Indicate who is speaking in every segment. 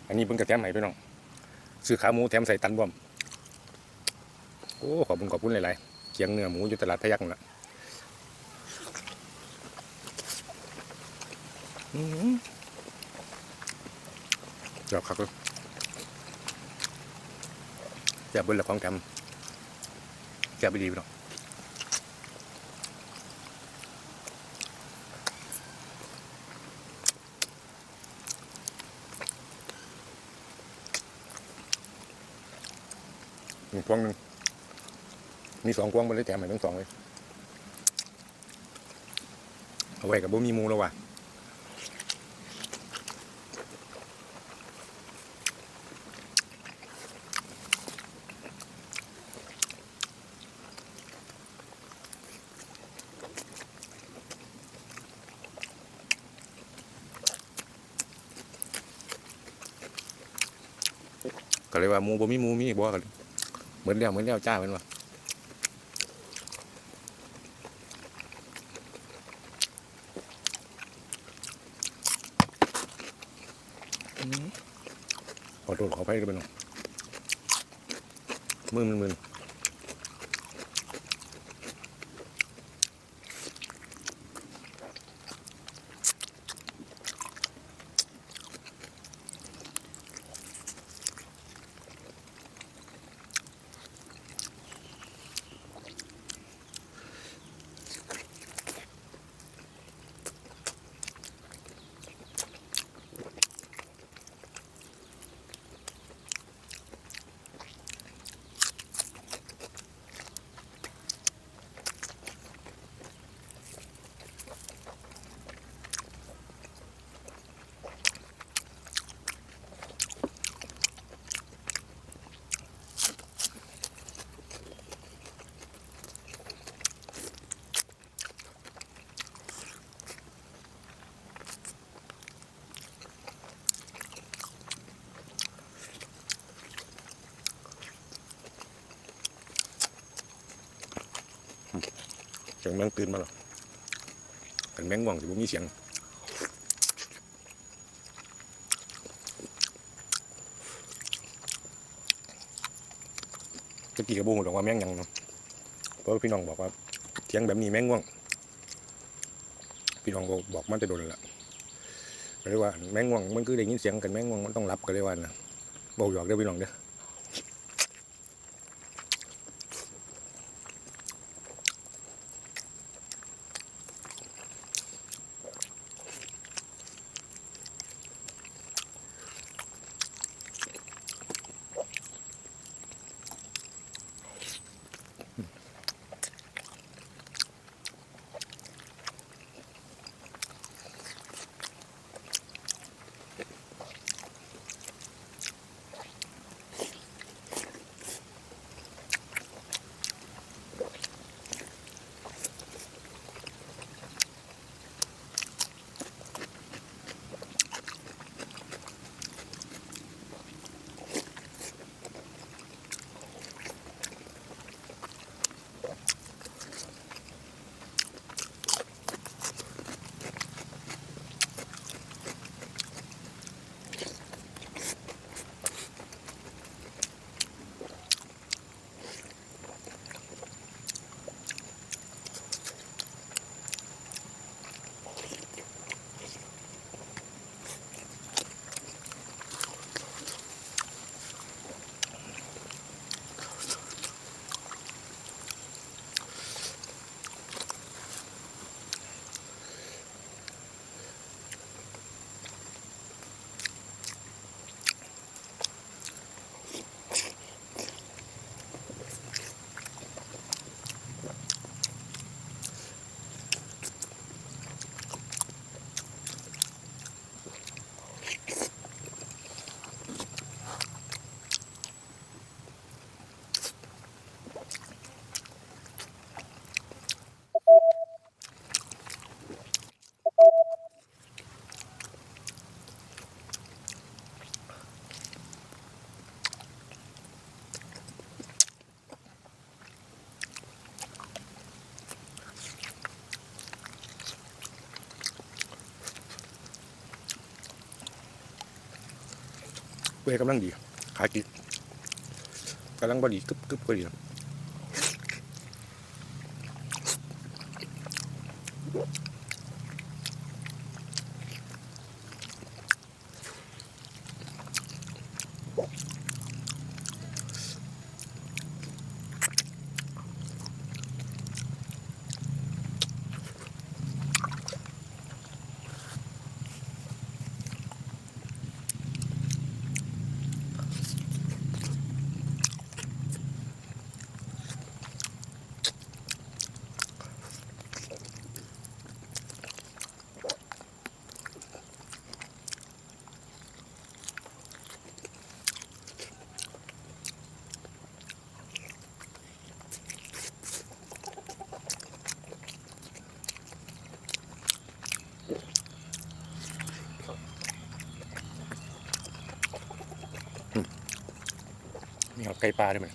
Speaker 1: อันนี้เพิ่งกระแถมให้พี่น้องซื้อขาหมูแถมใส่ตันบอมโอ้ขอบคุณหลายๆเคียงเนื้อหมูอยู่ตลาดพยัคฆ์น่ะเดี๋ยวครับจะเบิ้ลละของแถมจะไปดีพี่น้องพวงหนึ่งมี2 พวงบนเลยแถมให้ทั้ง 2เลยเอาไว้กับบ่มีมูแล้วว่ะก็เลยว่ามูบ่มีมูมีบ่กันเหมือนแล้วจ้าเป็นว่าขอโทษขออภัยด้วยเป็นมือเสียงแมงตื่นมาหรอกันแมงว่างสิบ่มีเสียงตะกี้กระบูบอกว่าแมงยังเนาะเพราะพี่น้องบอกว่าเสียงแบบนี้แมงว่างพี่น้องบอกมันจะโดนละก็เลยว่าแมงว่างมันคือได้ยินเสียงกันแมงว่างมันต้องรับก็เลยว่านะบอกหยอกเด้อพี่น้องเด้อ เวกำลังดีขากิกำลังพอดีกึบกึบพอดีมีเอาไก่ปลาได้ไหม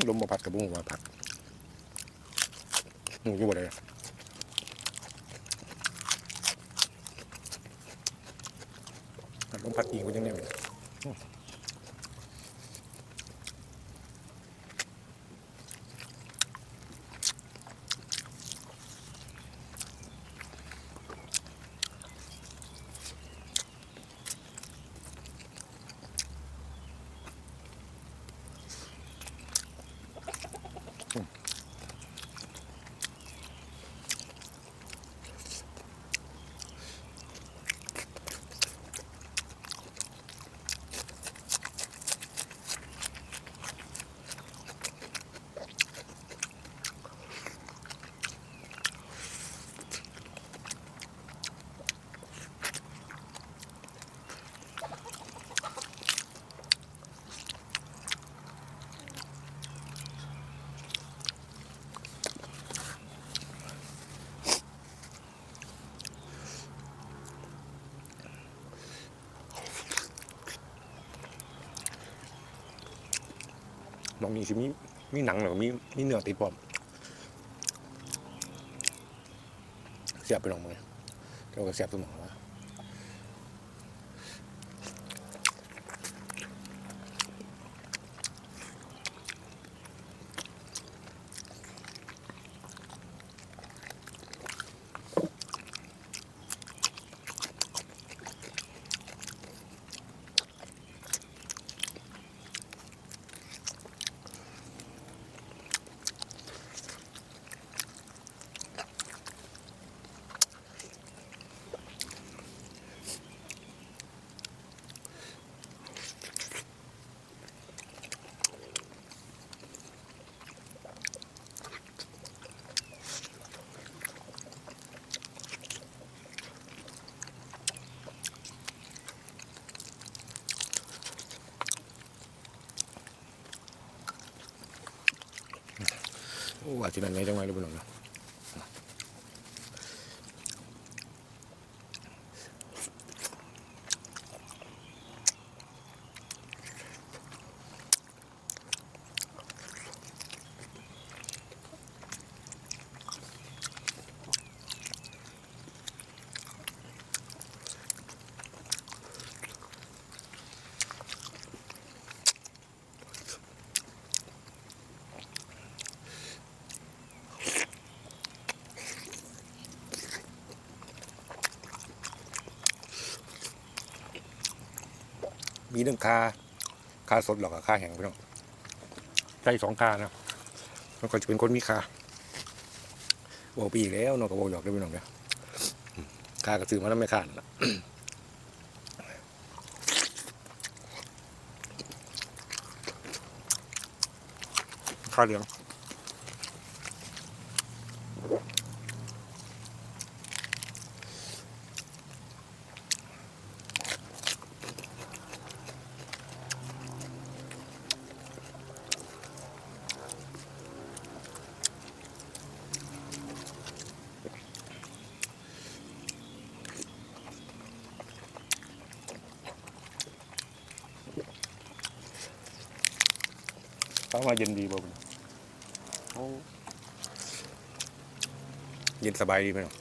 Speaker 1: ลมมาพัดกับบุ้งมาพัดงูอยู่บ่ได้ลมพัดอีกมันยังไงมองนี่สิมีหนังหรือมีเนื้อติดพร้อมเสียบไปลองมือเดี๋ยวก็เสียบสมองว่า อ้อาจจะนั่นไงจังไงรู้พี่น้องนะมีเรื่องคาสดหรอกกับคาแห้งพี่น้องใส่2 คานะมันก็จะเป็นคนมีคาบอกปีแล้วเนาะก็บอกหยอกได้พี่น้องเนี่ยคากระซื้อมาแล้วไม่ขาดละคาเหลืองเข้ามาเย็นดีบ่เย็นสบายดีไหมเนาะ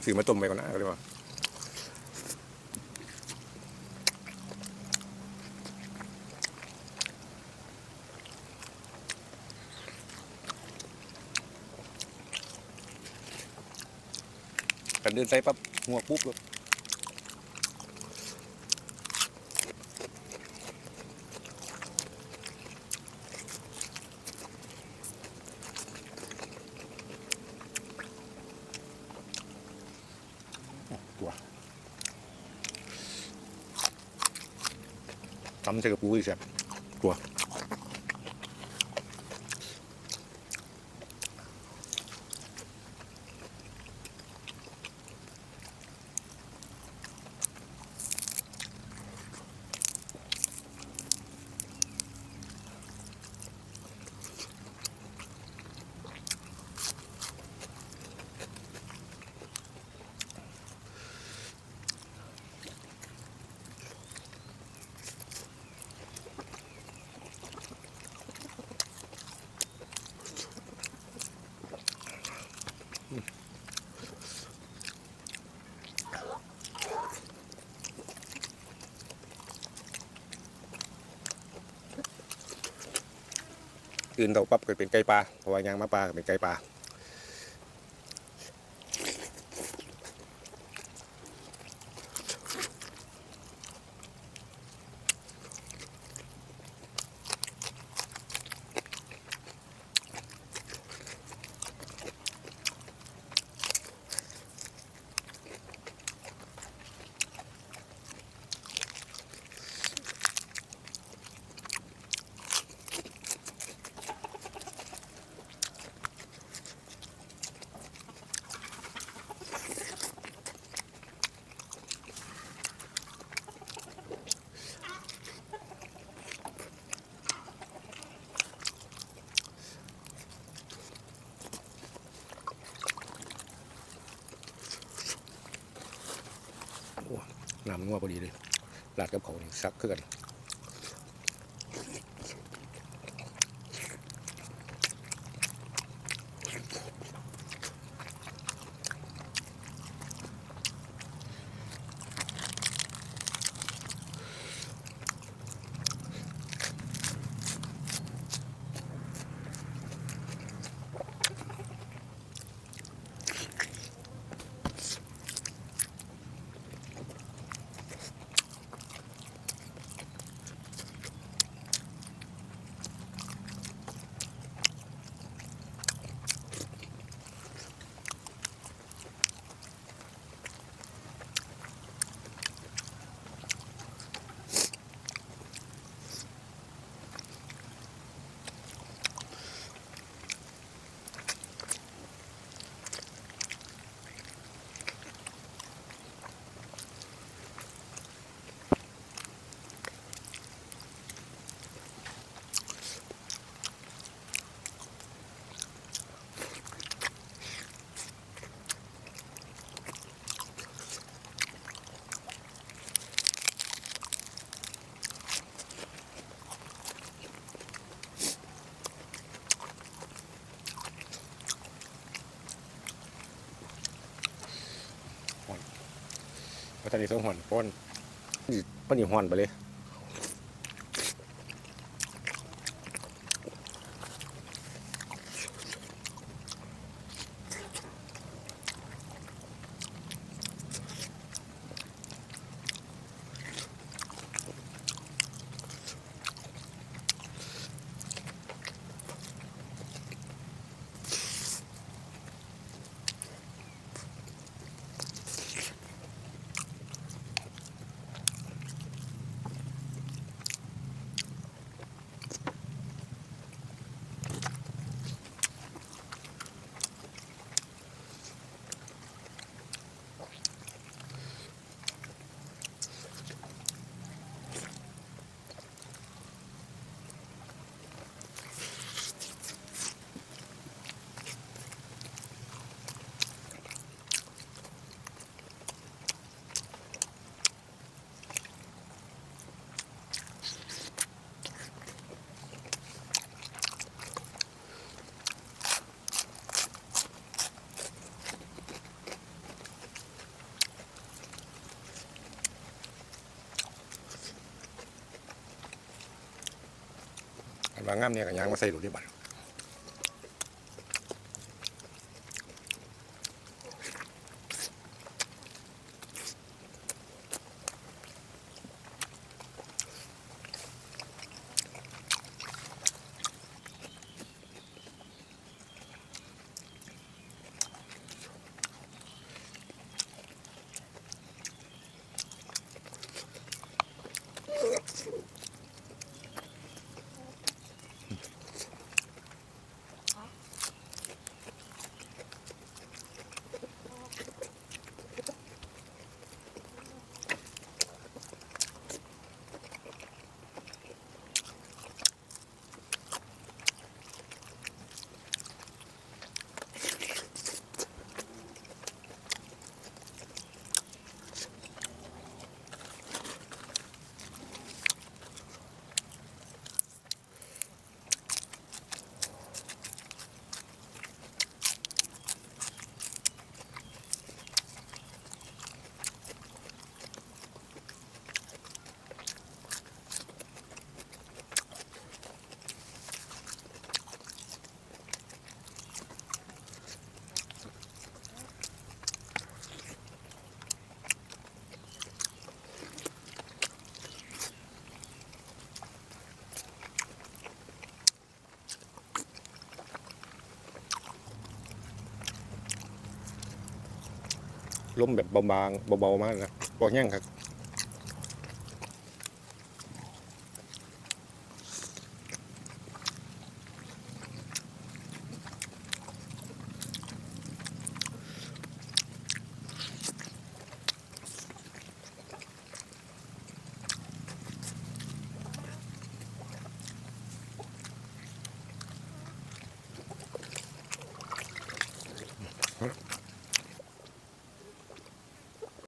Speaker 1: ซื้อมาต้มไปก่อนนะเรียกว่ากันเดินใส่ปั๊บหัวปุ๊บเลยตัวตำใส่กระปูอีกแซ่บตัวอื่นเราปั๊บก็เป็นไก่ปลาเพราะว่ายางมาปลาก็เป็นไก่ปลา น้ำนัวพอดีเลยลาดกับเขานี่ซักขึ้นกันเพราะตอนนี้ต้องห่อนป้อนอยู่ห่อนไปเลยบางงามเนี่ยกับยางมาใส่ดูดิบัดลมแบบบางๆเบาๆมากนะบอกแห้งครับ